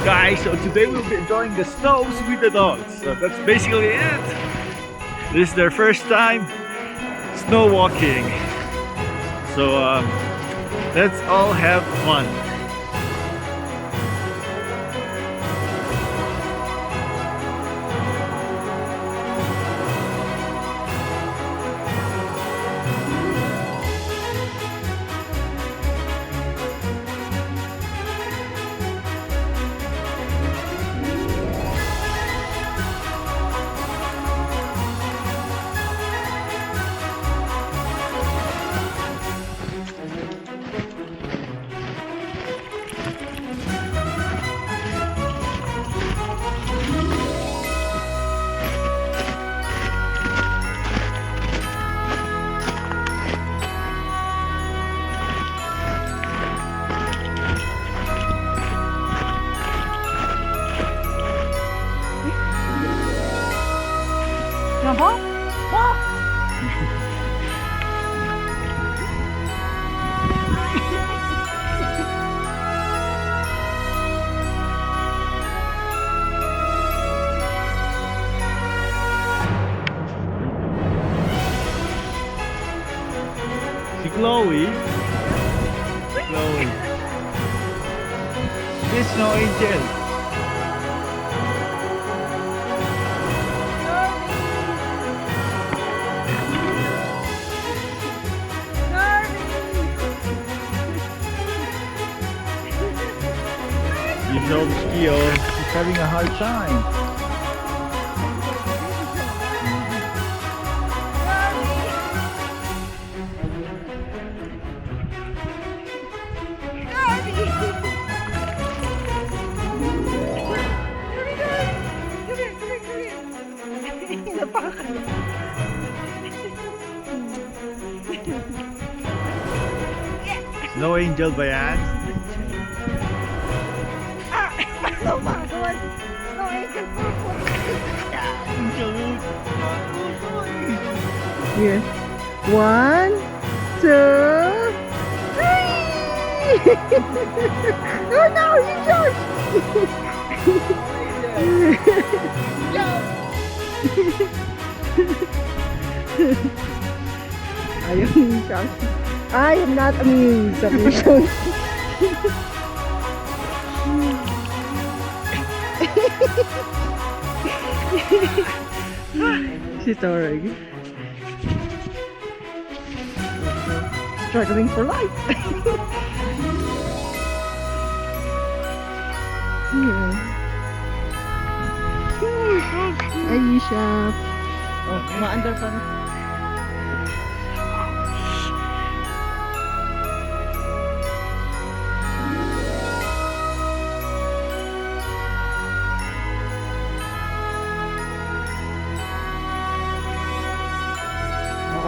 Guys, so today we'll be enjoying the snows with the dogs. So that's basically it. This is their first time snow walking. So let's all have fun. Chloe. Chloe. This snow angel. You know Skio, he's having a hard time. Snow angel ba yan? Snow angel Here. 1, 2, 3. Oh no, you jumped. Ayaw ni Shashi. I am not amused. Sabi ni Shashi. She's already struggling for life. Aisha. Oh, maandar pa na.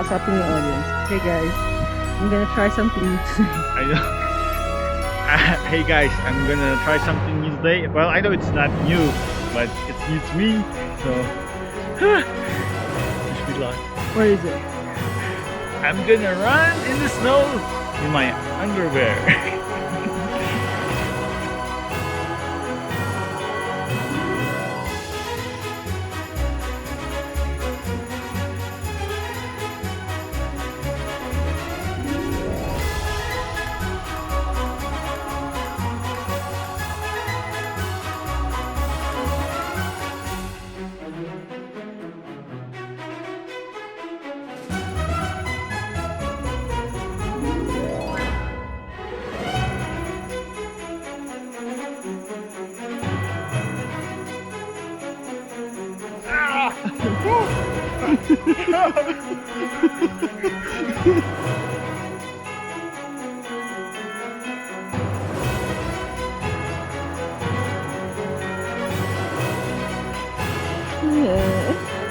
Kasapin yung audience. Hey guys, I'm gonna try something new today. I know. Hey guys, I'm gonna try something new today. Well, I know it's not new, but it's new to me. So, wish me luck. What is it? I'm gonna run in the snow in my underwear.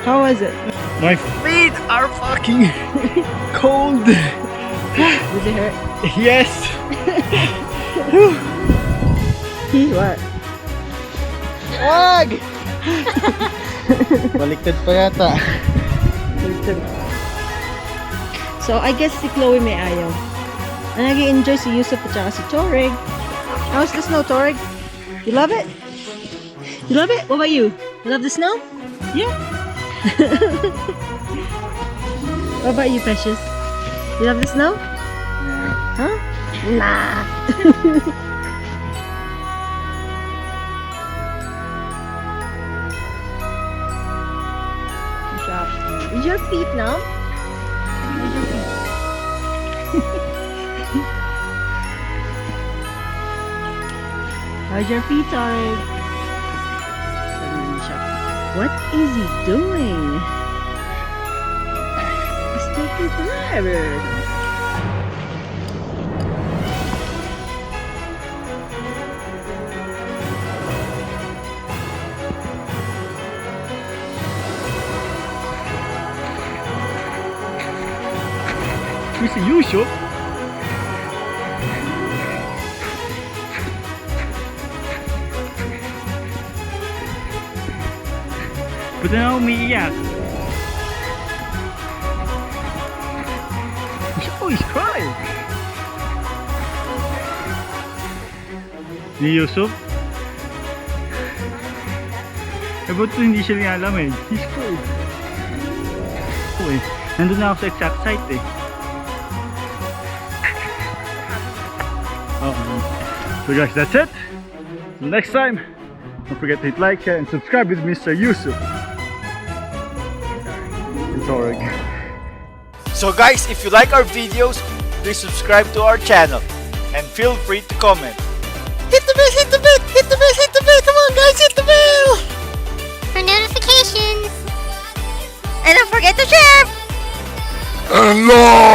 How was it? My feet are fucking cold. Did it hurt? Yes. What? Wag! Baliktad pa yata. So, I guess si Chloe may ayaw. Ang nag-i-enjoy si Yusuf at saka si Toreg. How's the snow, Toreg? You love it? You love it? What about you? You love the snow? Yeah. What about you, Precious? You love the snow? Huh? Nah. Is your feet numb? Is your feet? How's your feet, Tarek? What is he doing? It's taking forever. Mr. Yusuf. Ba't na umiiyak? Oh, he's crying. Ni Yusuf? Eh, ba't hindi siya nilalamig? He's cold. Oh eh, nandun na ako sa exact site eh. So guys, that's it. Till next time, don't forget to hit like, share, and subscribe with Mr. Yusuf. It's alright. So guys, if you like our videos, please subscribe to our channel and feel free to comment. Hit the bell, hit the bell, hit the bell, hit the bell. Come on guys, hit the bell for notifications. And don't forget to share. Hello.